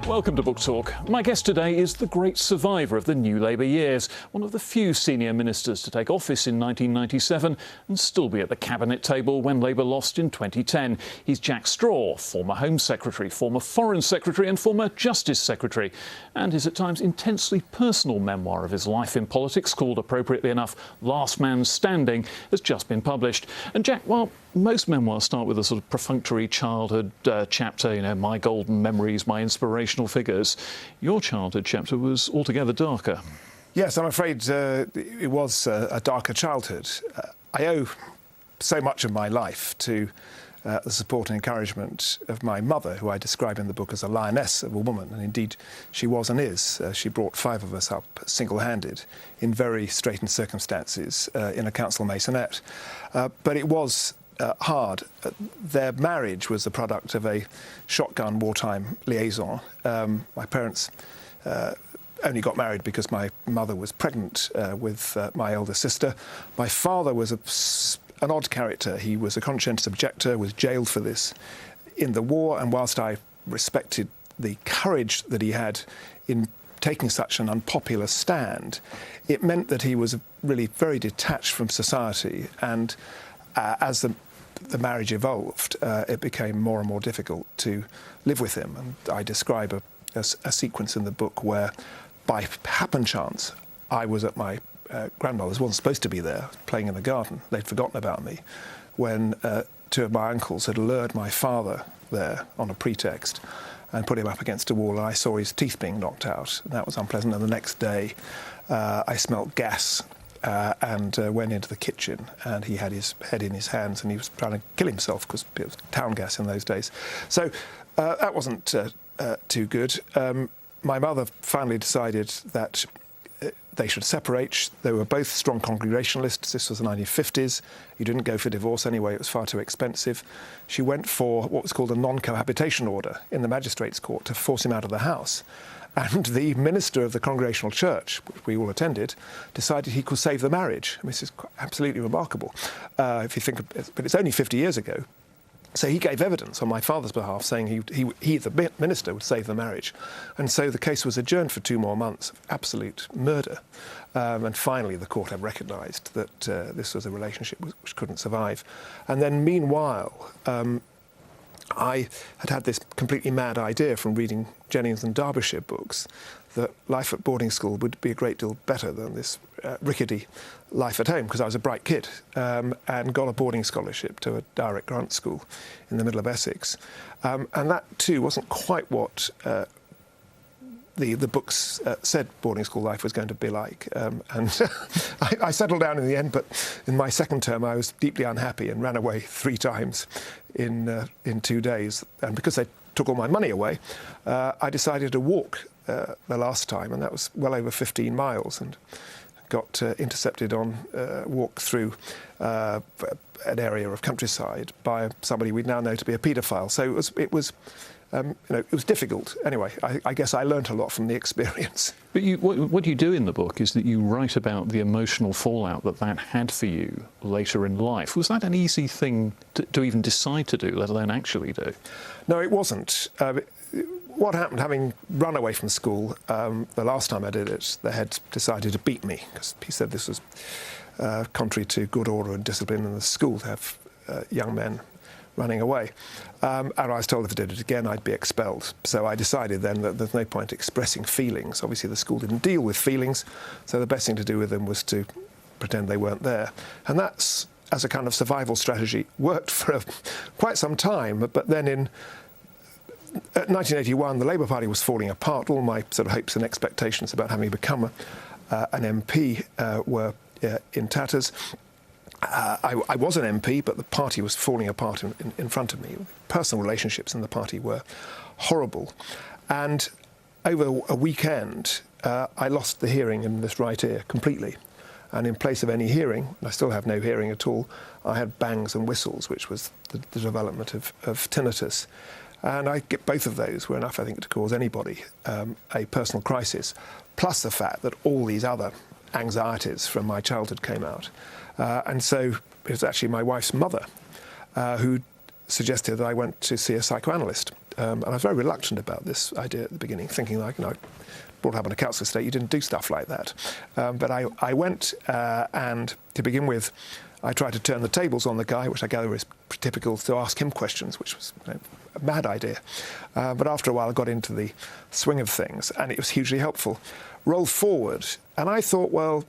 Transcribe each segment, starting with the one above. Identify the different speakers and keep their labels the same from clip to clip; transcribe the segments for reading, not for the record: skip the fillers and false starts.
Speaker 1: Welcome to Book Talk. My guest today is the great survivor of the New Labour years, one of the few senior ministers to take office in 1997 and still be at the cabinet table when Labour lost in 2010. He's Jack Straw, former Home Secretary, former Foreign Secretary and former Justice Secretary. And his at times intensely personal memoir of his life in politics, called appropriately enough Last Man Standing, has just been published. And Jack, well, most memoirs start with a sort of perfunctory childhood chapter, you know, my golden memories, my inspirational figures. Your childhood chapter was altogether darker.
Speaker 2: Yes, I'm afraid it was a darker childhood. I owe so much of my life to the support and encouragement of my mother, who I describe in the book as a lioness of a woman, and indeed she was and is. She brought 5 of us up single-handed in very straitened circumstances in a council maisonette. But it was hard. Their marriage was the product of a shotgun wartime liaison. My parents only got married because my mother was pregnant with my elder sister. My father was an odd character. He was a conscientious objector, was jailed for this in the war, and whilst I respected the courage that he had in taking such an unpopular stand, it meant that he was really very detached from society, and as the marriage evolved, it became more and more difficult to live with him. And I describe a sequence in the book where, by happen chance, I was at my grandmother's, wasn't supposed to be there, playing in the garden. They'd forgotten about me, when 2 of my uncles had lured my father there on a pretext and put him up against a wall, and I saw his teeth being knocked out. And that was unpleasant. And the next day, I smelt gas and went into the kitchen, and he had his head in his hands and he was trying to kill himself because it was town gas in those days. So that wasn't too good. My mother finally decided that they should separate. They were both strong Congregationalists. This was the 1950s. You didn't go for divorce anyway. It was far too expensive. She went for what was called a non-cohabitation order in the magistrates' court to force him out of the house. And the minister of the Congregational Church, which we all attended, decided he could save the marriage. I mean, this is absolutely remarkable, if you think of it. But it's only 50 years ago. So he gave evidence on my father's behalf, saying he, the minister, would save the marriage. And so the case was adjourned for 2 more months of absolute murder. And finally, the court had recognised that this was a relationship which couldn't survive. And then, meanwhile, I had this completely mad idea from reading Jennings and Derbyshire books that life at boarding school would be a great deal better than this rickety life at home, because I was a bright kid and got a boarding scholarship to a direct grant school in the middle of Essex. And that too wasn't quite what the books said boarding school life was going to be like. And I settled down in the end, but in my second term I was deeply unhappy and ran away 3 times in 2 days. And because they took all my money away, I decided to walk the last time, and that was well over 15 miles, and got intercepted on walk through an area of countryside by somebody we now know to be a paedophile. So it was it was difficult. Anyway, I guess I learnt a lot from the experience.
Speaker 1: But what you do in the book is that you write about the emotional fallout that had for you later in life. Was that an easy thing to even decide to do, let alone actually do?
Speaker 2: No, it wasn't. What happened, having run away from school, the last time I did it, the head decided to beat me, because he said this was contrary to good order and discipline in the school to have young men running away. And I was told if I did it again, I'd be expelled. So I decided then that there's no point expressing feelings. Obviously, the school didn't deal with feelings, so the best thing to do with them was to pretend they weren't there. And that's, as a kind of survival strategy, worked for quite some time. But then in 1981, the Labour Party was falling apart. All my sort of hopes and expectations about having become an MP were in tatters. I was an MP, but the party was falling apart in front of me. Personal relationships in the party were horrible. And over a weekend, I lost the hearing in this right ear completely. And in place of any hearing, I still have no hearing at all, I had bangs and whistles, which was the development of tinnitus. And I get both of those were enough, I think, to cause anybody a personal crisis, plus the fact that all these other anxieties from my childhood came out. And so it was actually my wife's mother who suggested that I went to see a psychoanalyst. And I was very reluctant about this idea at the beginning, thinking like, brought up in a council estate, you didn't do stuff like that. But I went, and to begin with, I tried to turn the tables on the guy, which I gather is typical, to ask him questions, which was a mad idea. But after a while, I got into the swing of things, and it was hugely helpful. Rolled forward, and I thought, well,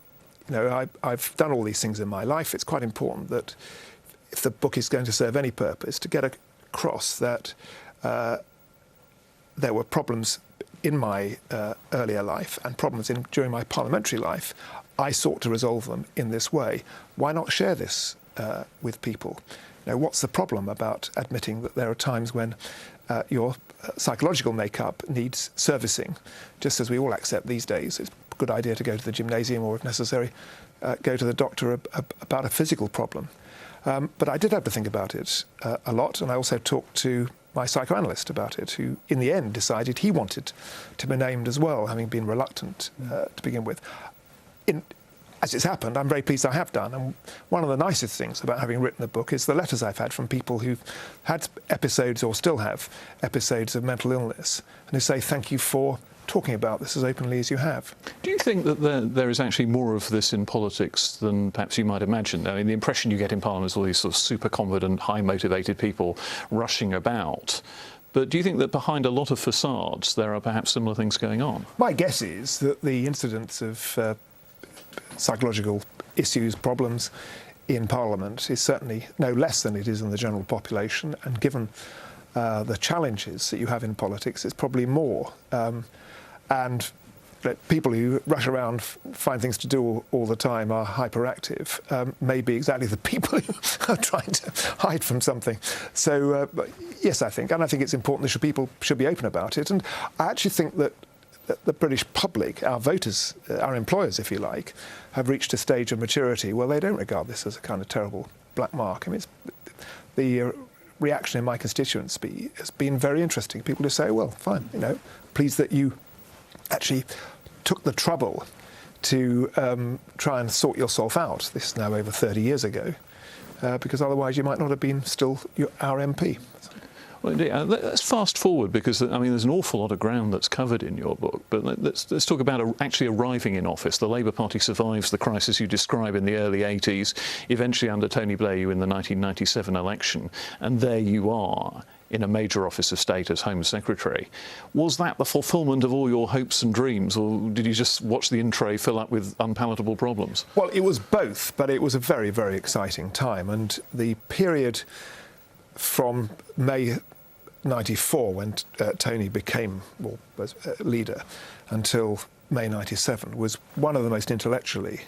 Speaker 2: I've done all these things in my life. It's quite important that if the book is going to serve any purpose, to get across that there were problems in my earlier life and problems during my parliamentary life. I sought to resolve them in this way. Why not share this with people? What's the problem about admitting that there are times when your psychological makeup needs servicing, just as we all accept these days? It's a good idea to go to the gymnasium or, if necessary, go to the doctor about a physical problem. But I did have to think about it a lot, and I also talked to my psychoanalyst about it, who in the end decided he wanted to be named as well, having been reluctant to begin with. As it's happened, I'm very pleased I have done, and one of the nicest things about having written the book is the letters I've had from people who've had episodes or still have episodes of mental illness, and who say thank you for talking about this as openly as you have.
Speaker 1: Do you think that there is actually more of this in politics than perhaps you might imagine? I mean, the impression you get in Parliament is all these sort of super confident, high motivated people rushing about. But do you think that behind a lot of facades there are perhaps similar things going on?
Speaker 2: My guess is that the incidence of psychological issues, problems in Parliament is certainly no less than it is in the general population, and given the challenges that you have in politics, it's probably more. And people who rush around, find things to do all the time, are hyperactive, may be exactly the people who are trying to hide from something. So, yes, I think it's important that people should be open about it. And I actually think that the British public, our voters, our employers, if you like, have reached a stage of maturity where they don't regard this as a kind of terrible black mark. I mean, the reaction in my constituency has been very interesting. People who say, well, fine, pleased that you actually took the trouble to try and sort yourself out. This is now over 30 years ago, because otherwise you might not have been still our MP.
Speaker 1: Well, indeed. Let's fast forward, because there's an awful lot of ground that's covered in your book. But let's talk about actually arriving in office. The Labour Party survives the crisis you describe in the early 80s. Eventually, under Tony Blair, you win the 1997 election, and there you are in a major office of state as Home Secretary. Was that the fulfilment of all your hopes and dreams, or did you just watch the in-tray fill up with unpalatable problems? Well,
Speaker 2: it was both, but it was a very, very exciting time. And the period from May 94, when Tony became was leader, until May 97, was one of the most intellectually,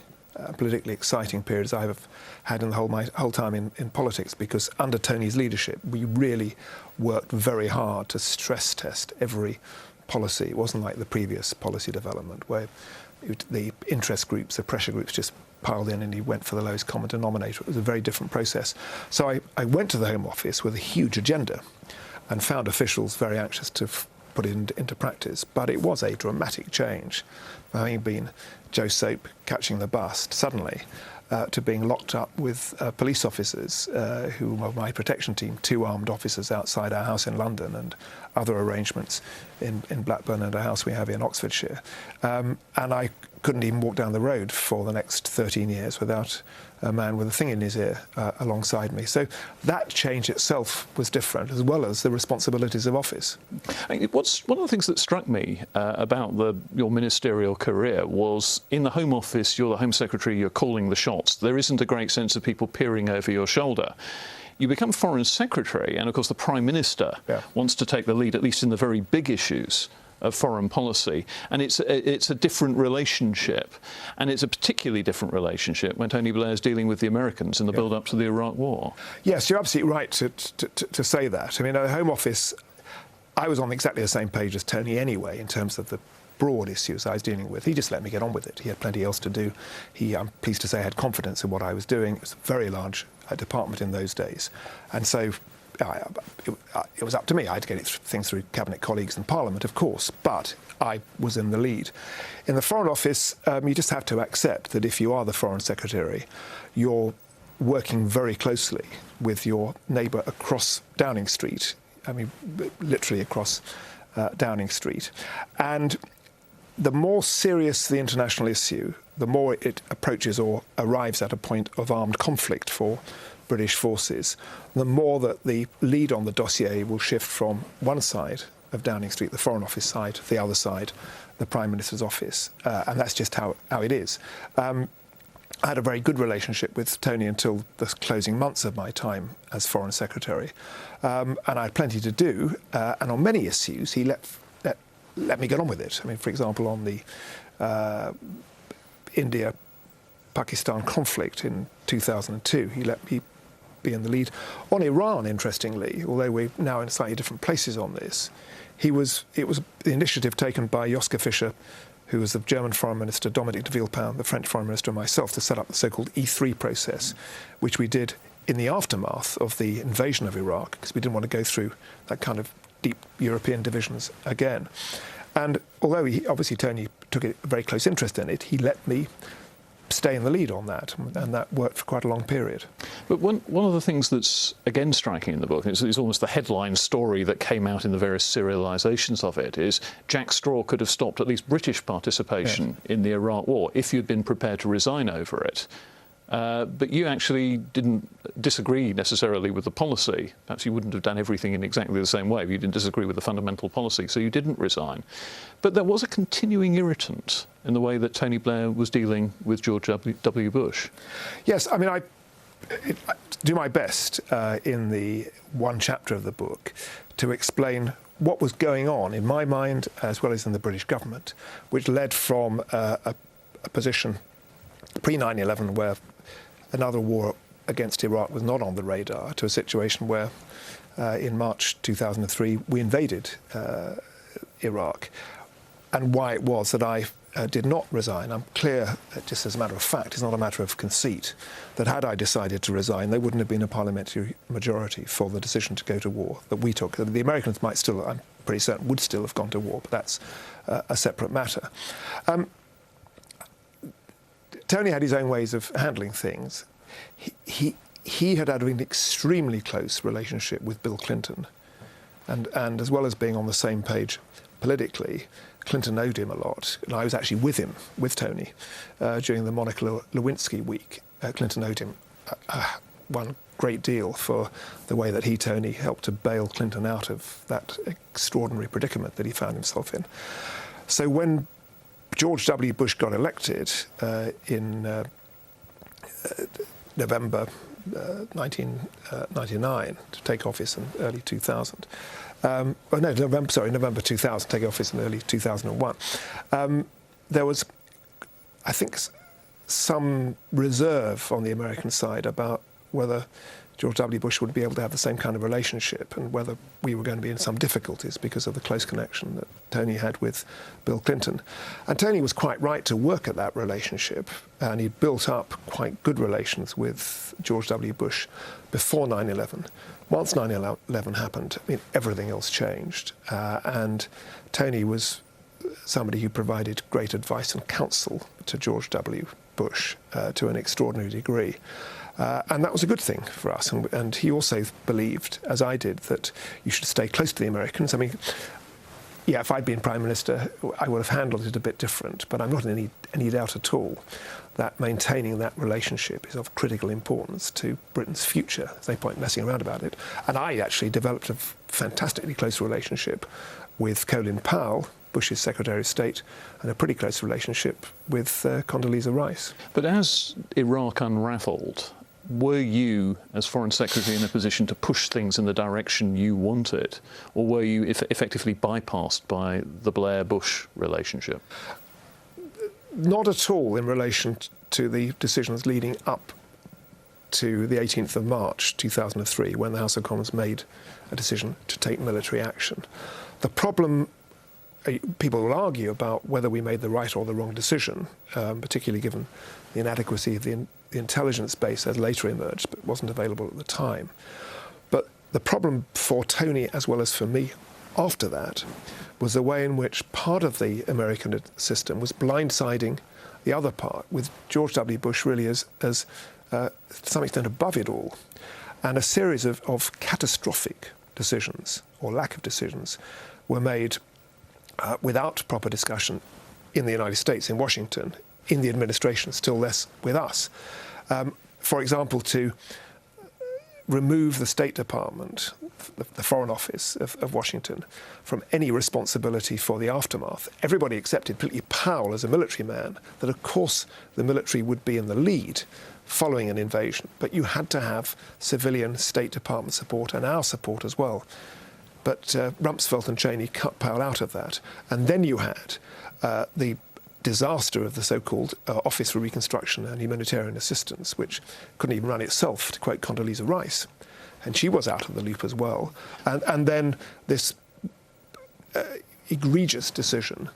Speaker 2: politically exciting periods I have had in my whole time in politics, because under Tony's leadership, we really worked very hard to stress test every policy. It wasn't like the previous policy development, where the interest groups, the pressure groups, just piled in and he went for the lowest common denominator. It was a very different process. So I went to the Home Office with a huge agenda and found officials very anxious to put it into practice. But it was a dramatic change, having been Joe Soap catching the bus suddenly, to being locked up with police officers who were my protection team, 2 armed officers outside our house in London, and other arrangements in Blackburn and a house we have in Oxfordshire. And I couldn't even walk down the road for the next 13 years without a man with a thing in his ear alongside me. So that change itself was different, as well as the responsibilities of office.
Speaker 1: One of the things that struck me about your ministerial career was, in the Home Office, you're the Home Secretary, you're calling the shots. There isn't a great sense of people peering over your shoulder. You become Foreign Secretary, and of course the Prime Minister wants to take the lead, at least in the very big issues of foreign policy, and it's a different relationship, and it's a particularly different relationship when Tony Blair's dealing with the Americans in the build-up to the Iraq War.
Speaker 2: Yes, you're absolutely right to say that. I mean, at the Home Office, I was on exactly the same page as Tony anyway, in terms of the broad issues I was dealing with. He just let me get on with it. He had plenty else to do. I'm pleased to say, had confidence in what I was doing. It was a very large department in those days, and so it was up to me. I had to get things through cabinet colleagues and Parliament, of course, but I was in the lead. In the Foreign Office, you just have to accept that if you are the Foreign Secretary, you're working very closely with your neighbour across Downing Street, I mean, literally across Downing Street. And the more serious the international issue, the more it approaches or arrives at a point of armed conflict for British forces, the more that the lead on the dossier will shift from one side of Downing Street, the Foreign Office side, to the other side, the Prime Minister's office. And that's just how it is. I had a very good relationship with Tony until the closing months of my time as Foreign Secretary. And I had plenty to do. And on many issues, he let me get on with it. I mean, for example, on the India-Pakistan conflict in 2002, he let me be in the lead. On Iran, interestingly, although we're now in slightly different places on this, it was the initiative taken by Joschka Fischer, who was the German Foreign Minister, Dominique de Villepin, the French Foreign Minister, and myself, to set up the so-called E3 process, which we did in the aftermath of the invasion of Iraq, because we didn't want to go through that kind of deep European divisions again. And although Tony took a very close interest in it, he let me stay in the lead on that, and that worked for quite a long period.
Speaker 1: But one of the things that's again striking in the book is almost the headline story that came out in the various serialisations of it is Jack Straw could have stopped at least British participation in the Iraq War if you'd been prepared to resign over it. But you actually didn't disagree necessarily with the policy. Perhaps you wouldn't have done everything in exactly the same way if you didn't disagree with the fundamental policy, so you didn't resign. But there was a continuing irritant in the way that Tony Blair was dealing with George W. Bush.
Speaker 2: Yes, I mean, I do my best in the one chapter of the book to explain what was going on in my mind as well as in the British government, which led from a position pre-9/11 where another war against Iraq was not on the radar to a situation where in March 2003 we invaded Iraq, and why it was that I did not resign. I'm clear, just as a matter of fact, it's not a matter of conceit, that had I decided to resign, there wouldn't have been a parliamentary majority for the decision to go to war that we took. The Americans might still, I'm pretty certain, would still have gone to war, but that's a separate matter. Tony had his own ways of handling things. He had had an extremely close relationship with Bill Clinton, and as well as being on the same page politically, Clinton owed him a lot. And I was actually with him, with Tony, during the Monica Lewinsky week. Clinton owed him one great deal for the way that Tony, helped to bail Clinton out of that extraordinary predicament that he found himself in. So when George W. Bush got elected in November 1999 to take office in early 2000. November 2000, take office in early 2001. There was, I think, some reserve on the American side about whether George W. Bush would be able to have the same kind of relationship and whether we were going to be in some difficulties because of the close connection that Tony had with Bill Clinton. And Tony was quite right to work at that relationship, and he built up quite good relations with George W. Bush before 9/11. Once 9/11 happened, I mean, everything else changed. And Tony was somebody who provided great advice and counsel to George W. Bush to an extraordinary degree. And that was a good thing for us. And he also believed, as I did, that you should stay close to the Americans. I mean, yeah, if I'd been Prime Minister, I would have handled it a bit different. But I'm not in any doubt at all that maintaining that relationship is of critical importance to Britain's future. There's no point messing around about it. And I actually developed a fantastically close relationship with Colin Powell, Bush's Secretary of State, and a pretty close relationship with Condoleezza Rice.
Speaker 1: But as Iraq unravelled, were you, as Foreign Secretary, in a position to push things in the direction you wanted, or were you effectively bypassed by the Blair-Bush relationship?
Speaker 2: Not at all in relation to the decisions leading up to the 18th of March 2003, when the House of Commons made a decision to take military action. The problem, people will argue about whether we made the right or the wrong decision, particularly given the inadequacy of the intelligence base as later emerged, but wasn't available at the time. But the problem for Tony, as well as for me, after that, was the way in which part of the American system was blindsiding the other part, with George W. Bush really as to some extent above it all, and a series of catastrophic decisions, or lack of decisions, were made without proper discussion in the United States, in Washington, in the administration, still less with us. For example, to remove the State Department, the Foreign Office of Washington, from any responsibility for the aftermath. Everybody accepted, particularly Powell as a military man, that of course the military would be in the lead following an invasion, but you had to have civilian State Department support and our support as well. But Rumsfeld and Cheney cut Powell out of that. And then you had the disaster of the so-called Office for Reconstruction and Humanitarian Assistance, which couldn't even run itself, to quote Condoleezza Rice. And she was out of the loop as well. And then this egregious decision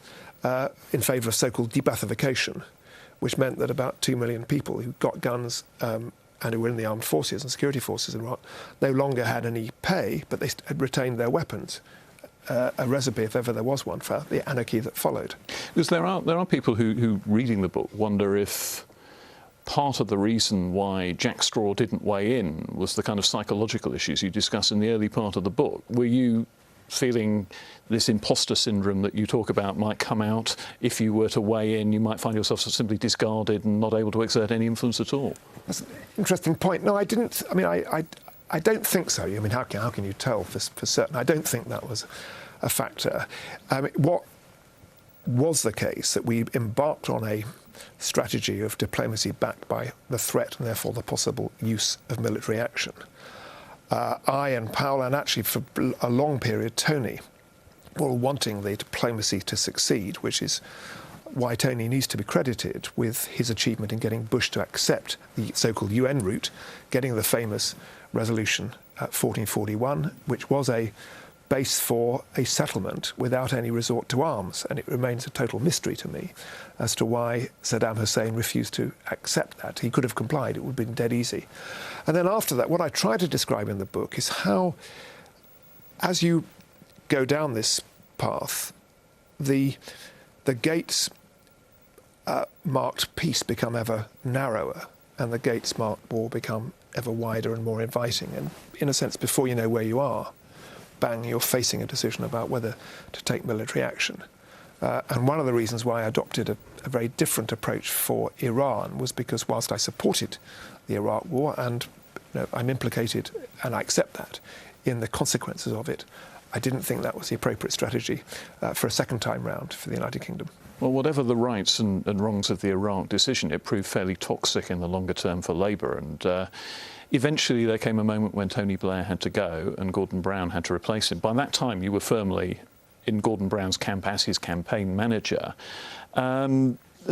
Speaker 2: in favour of so-called de-Baathification, which meant that about 2 million people who got guns and who were in the armed forces and security forces in Iraq no longer had any pay, but they had retained their weapons. A recipe, if ever there was one, for the anarchy that followed.
Speaker 1: Because there are people who reading the book wonder if part of the reason why Jack Straw didn't weigh in was the kind of psychological issues you discuss in the early part of the book. Were you feeling this imposter syndrome that you talk about might come out if you were to weigh in? You might find yourself simply discarded and not able to exert any influence at all.
Speaker 2: That's an interesting point. No, I didn't. I mean, I don't think so. I mean, how can you tell for certain? I don't think that was a factor. What was the case that we embarked on a strategy of diplomacy backed by the threat and therefore the possible use of military action. I and Powell, and actually for a long period Tony, were all wanting the diplomacy to succeed, which is why Tony needs to be credited with his achievement in getting Bush to accept the so-called UN route, getting the famous resolution 1441, which was a base for a settlement without any resort to arms. And it remains a total mystery to me as to why Saddam Hussein refused to accept that. He could have complied. It would have been dead easy. And then after that, what I try to describe in the book is how, as you go down this path, the gates marked peace become ever narrower, and the gates marked war become ever wider and more inviting. And in a sense, before you know where you are, bang, you're facing a decision about whether to take military action. And one of the reasons why I adopted a very different approach for Iran was because whilst I supported the Iraq war, and I'm implicated, and I accept that, in the consequences of it, I didn't think that was the appropriate strategy for a second time round for the United Kingdom.
Speaker 1: Well, whatever the rights and wrongs of the Iraq decision, it proved fairly toxic in the longer term for Labour. And eventually there came a moment when Tony Blair had to go and Gordon Brown had to replace him. By that time, you were firmly in Gordon Brown's camp as his campaign manager. A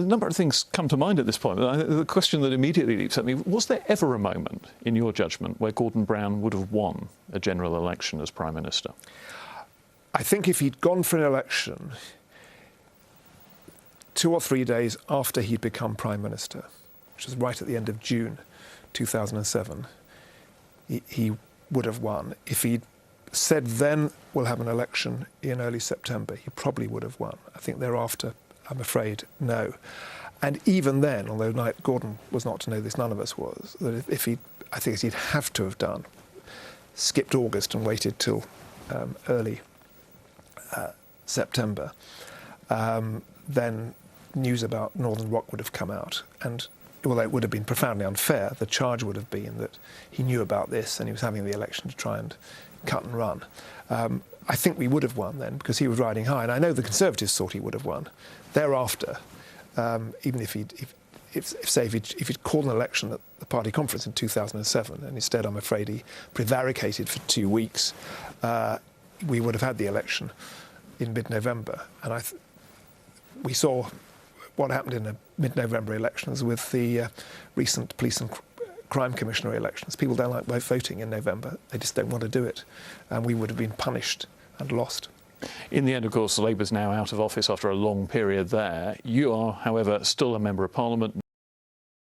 Speaker 1: number of things come to mind at this point. The question that immediately leaps at me, was there ever a moment, in your judgment, where Gordon Brown would have won a general election as Prime Minister?
Speaker 2: I think if he'd gone for an election 2 or 3 days after he'd become Prime Minister, which was right at the end of June 2007, he would have won. If he'd said then we'll have an election in early September, he probably would have won. I think thereafter, I'm afraid, no. And even then, although Gordon was not to know this, none of us was, that I think he'd have to have done, skipped August and waited till early September, then news about Northern Rock would have come out. And although it would have been profoundly unfair, the charge would have been that he knew about this and he was having the election to try and cut and run. I think we would have won then because he was riding high. And I know the Conservatives thought he would have won. Thereafter, even if he'd called an election at the party conference in 2007, and instead, I'm afraid, he prevaricated for 2 weeks, we would have had the election in mid-November. And we saw what happened in the mid-November elections with the recent police and crime commissioner elections. People don't like voting in November. They just don't want to do it. And we would have been punished and lost.
Speaker 1: In the end, of course, Labour's now out of office after a long period there. You are, however, still a Member of Parliament,